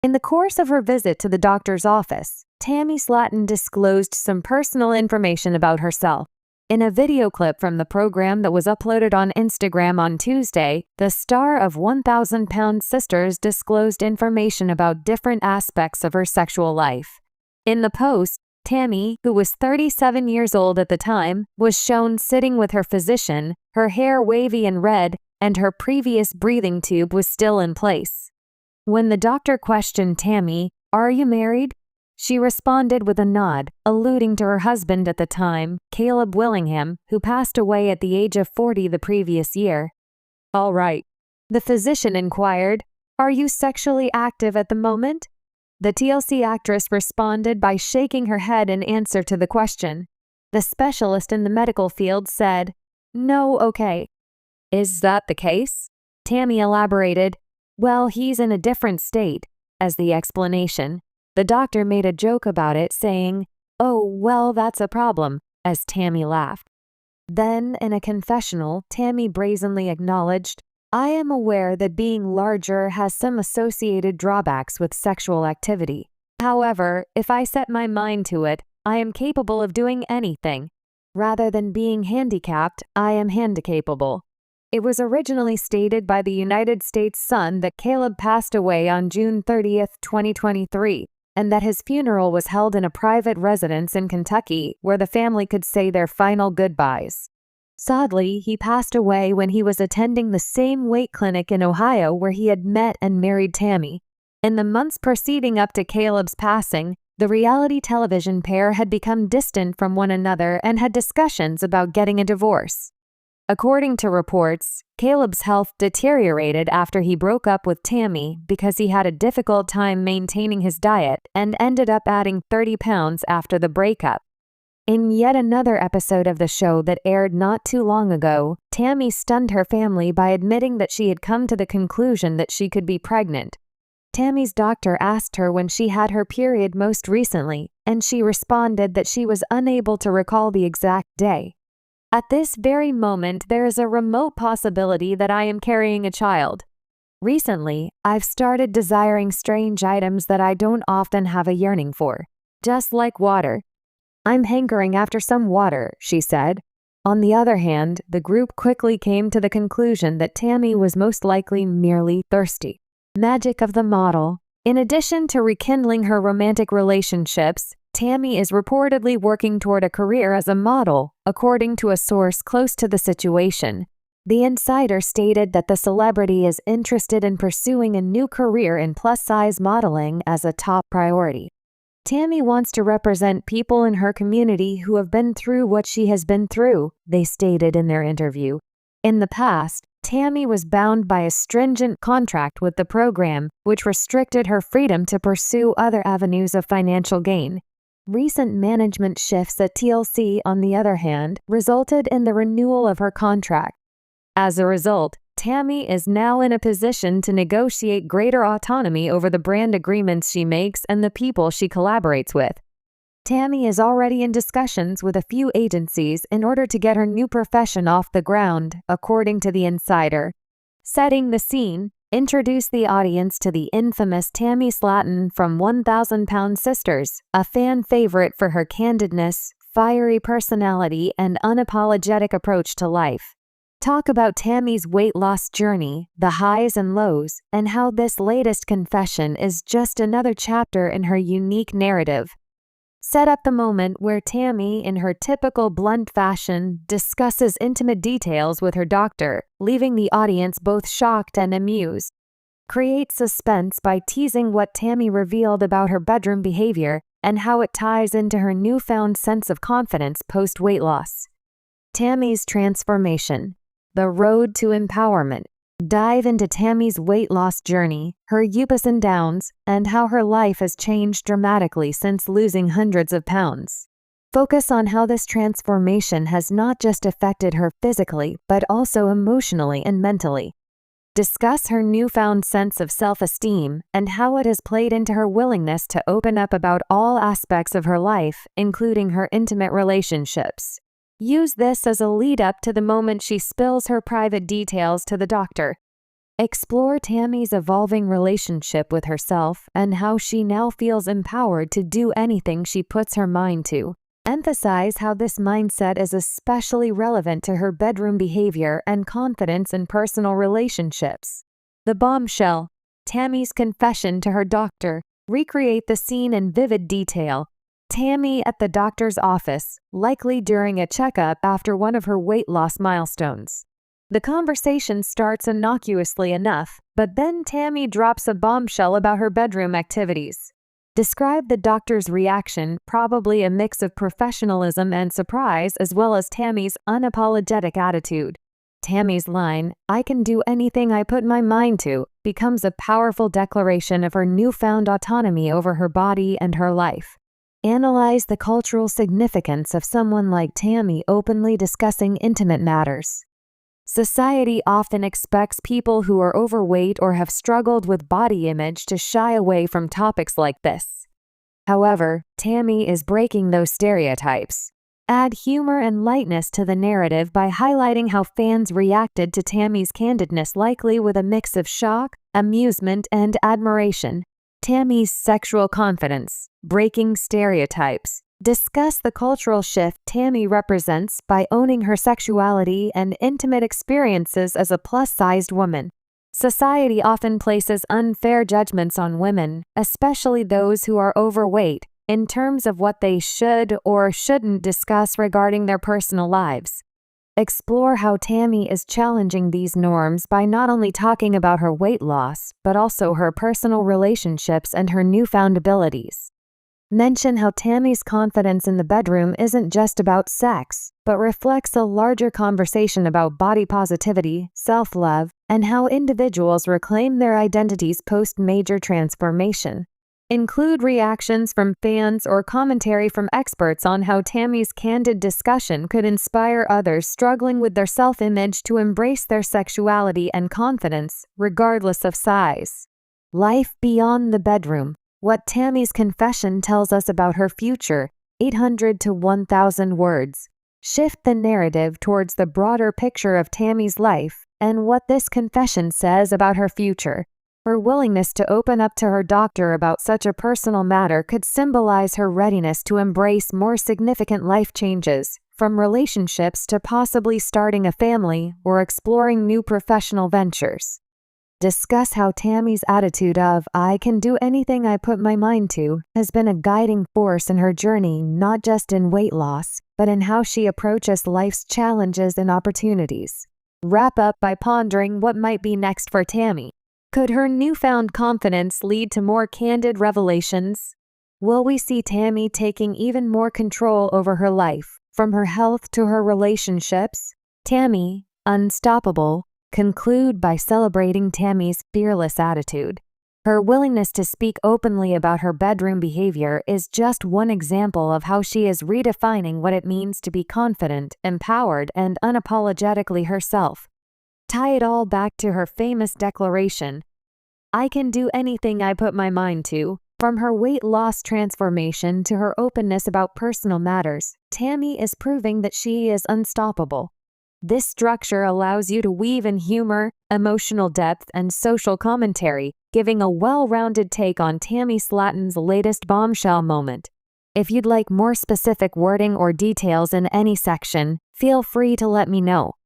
In the course of her visit to the doctor's office, Tammy Slaton disclosed some personal information about herself. In a video clip from the program that was uploaded on Instagram on Tuesday, the star of 1,000-Pound Sisters disclosed information about different aspects of her sexual life. In the post, Tammy, who was 37 years old at the time, was shown sitting with her physician, her hair wavy and red, and her previous breathing tube was still in place. When the doctor questioned Tammy, "Are you married?" she responded with a nod, alluding to her husband at the time, Caleb Willingham, who passed away at the age of 40 the previous year. "All right." The physician inquired, "Are you sexually active at the moment?" The TLC actress responded by shaking her head in answer to the question. The specialist in the medical field said, "No, okay." "Is that the case?" Tammy elaborated, "Well, he's in a different state," as the explanation. The doctor made a joke about it, saying, "Oh, well, that's a problem," as Tammy laughed. Then, in a confessional, Tammy brazenly acknowledged, "I am aware that being larger has some associated drawbacks with sexual activity. However, if I set my mind to it, I am capable of doing anything. Rather than being handicapped, I am handicapable." It was originally stated by the United States Sun that Caleb passed away on June 30, 2023, and that his funeral was held in a private residence in Kentucky where the family could say their final goodbyes. Sadly, he passed away when he was attending the same weight clinic in Ohio where he had met and married Tammy. In the months preceding up to Caleb's passing, the reality television pair had become distant from one another and had discussions about getting a divorce. According to reports, Caleb's health deteriorated after he broke up with Tammy because he had a difficult time maintaining his diet and ended up adding 30 pounds after the breakup. In yet another episode of the show that aired not too long ago, Tammy stunned her family by admitting that she had come to the conclusion that she could be pregnant. Tammy's doctor asked her when she had her period most recently, and she responded that she was unable to recall the exact day. "At this very moment, there is a remote possibility that I am carrying a child. Recently, I've started desiring strange items that I don't often have a yearning for, just like water. I'm hankering after some water," she said. On the other hand, the group quickly came to the conclusion that Tammy was most likely merely thirsty. Magic of the model. In addition to rekindling her romantic relationships, Tammy is reportedly working toward a career as a model, according to a source close to the situation. The insider stated that the celebrity is interested in pursuing a new career in plus-size modeling as a top priority. Tammy wants to represent people in her community who have been through what she has been through, they stated in their interview. In the past, Tammy was bound by a stringent contract with the program, which restricted her freedom to pursue other avenues of financial gain. Recent management shifts at TLC, on the other hand, resulted in the renewal of her contract. As a result, Tammy is now in a position to negotiate greater autonomy over the brand agreements she makes and the people she collaborates with. Tammy is already in discussions with a few agencies in order to get her new profession off the ground, according to the insider. Setting the scene, introduce the audience to the infamous Tammy Slaton from 1,000-Pound Sisters, a fan favorite for her candidness, fiery personality, and unapologetic approach to life. Talk about Tammy's weight loss journey, the highs and lows, and how this latest confession is just another chapter in her unique narrative. Set up the moment where Tammy, in her typical blunt fashion, discusses intimate details with her doctor, leaving the audience both shocked and amused. Create suspense by teasing what Tammy revealed about her bedroom behavior and how it ties into her newfound sense of confidence post-weight loss. Tammy's transformation. The road to empowerment. Dive into Tammy's weight loss journey, her ups and downs, and how her life has changed dramatically since losing hundreds of pounds. Focus on how this transformation has not just affected her physically, but also emotionally and mentally. Discuss her newfound sense of self-esteem and how it has played into her willingness to open up about all aspects of her life, including her intimate relationships. Use this as a lead-up to the moment she spills her private details to the doctor. Explore Tammy's evolving relationship with herself and how she now feels empowered to do anything she puts her mind to. Emphasize how this mindset is especially relevant to her bedroom behavior and confidence in personal relationships. The bombshell. Tammy's confession to her doctor. Recreate the scene in vivid detail. Tammy at the doctor's office, likely during a checkup after one of her weight loss milestones. The conversation starts innocuously enough, but then Tammy drops a bombshell about her bedroom activities. Describe the doctor's reaction, probably a mix of professionalism and surprise, as well as Tammy's unapologetic attitude. Tammy's line, "I can do anything I put my mind to," becomes a powerful declaration of her newfound autonomy over her body and her life. Analyze the cultural significance of someone like Tammy openly discussing intimate matters. Society often expects people who are overweight or have struggled with body image to shy away from topics like this. However, Tammy is breaking those stereotypes. Add humor and lightness to the narrative by highlighting how fans reacted to Tammy's candidness, likely with a mix of shock, amusement, and admiration. Tammy's sexual confidence. Breaking stereotypes. Discuss the cultural shift Tammy represents by owning her sexuality and intimate experiences as a plus-sized woman. Society often places unfair judgments on women, especially those who are overweight, in terms of what they should or shouldn't discuss regarding their personal lives. Explore how Tammy is challenging these norms by not only talking about her weight loss, but also her personal relationships and her newfound abilities. Mention how Tammy's confidence in the bedroom isn't just about sex, but reflects a larger conversation about body positivity, self-love, and how individuals reclaim their identities post-major transformation. Include reactions from fans or commentary from experts on how Tammy's candid discussion could inspire others struggling with their self-image to embrace their sexuality and confidence, regardless of size. Life beyond the bedroom. What Tammy's confession tells us about her future, 800 to 1,000 words. Shift the narrative towards the broader picture of Tammy's life and what this confession says about her future. Her willingness to open up to her doctor about such a personal matter could symbolize her readiness to embrace more significant life changes, from relationships to possibly starting a family or exploring new professional ventures. Discuss how Tammy's attitude of, "I can do anything I put my mind to," has been a guiding force in her journey, not just in weight loss, but in how she approaches life's challenges and opportunities. Wrap up by pondering what might be next for Tammy. Could her newfound confidence lead to more candid revelations? Will we see Tammy taking even more control over her life, from her health to her relationships? Tammy, unstoppable. Conclude by celebrating Tammy's fearless attitude. Her willingness to speak openly about her bedroom behavior is just one example of how she is redefining what it means to be confident, empowered, and unapologetically herself. Tie it all back to her famous declaration, "I can do anything I put my mind to." From her weight loss transformation to her openness about personal matters, Tammy is proving that she is unstoppable. This structure allows you to weave in humor, emotional depth, and social commentary, giving a well-rounded take on Tammy Slatton's latest bombshell moment. If you'd like more specific wording or details in any section, feel free to let me know.